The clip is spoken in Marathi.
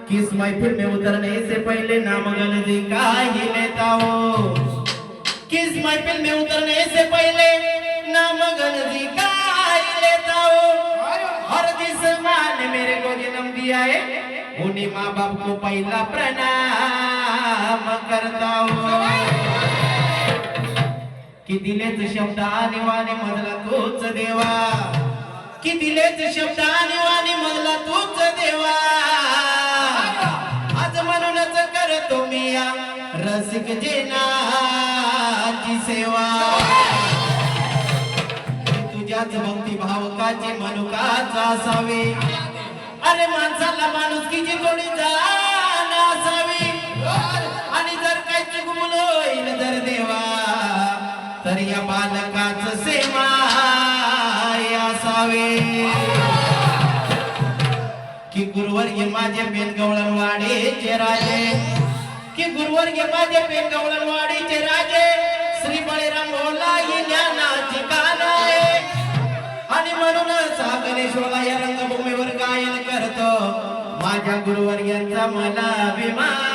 किस महफिल में उतरने से पहले नाम गलती का ही लेता हो। किस महफिल में उतरने से पहले नाम गलती का ही लेता हो। और जिस माँ ने मेरे को जन्म दिया है उन्हीं माँ बाप को पहला प्रणाम करता हो। कि दिलेच शब्द आणि वाणी मधला तूच देवा। कि दिलेच शब्द आणि वाणी मधला तूच देवा। आज म्हणूनच करतो मी या रसिक जेनाची सेवा। तुझ्याच भक्ती भावकाचे मनुकाच असावे। अरे माणसाला माणुसकीची थोडी जाण असावी। आणि जर काही चुकमुल होईल तर देवा तर या बालकाच सेवा असावे। कि गुरुवर्य माझे पेनगवळणवाडीचे राजे। कि गुरुवर्य माझे पेनगवळणवाडीचे राजे श्री बळीराम बोला ही ज्ञानाची कान आहे। आणि म्हणूनच हा गणेशोला या रंगभूमीवर गायन करतो। माझ्या गुरुवर्यांचा मला अभिमान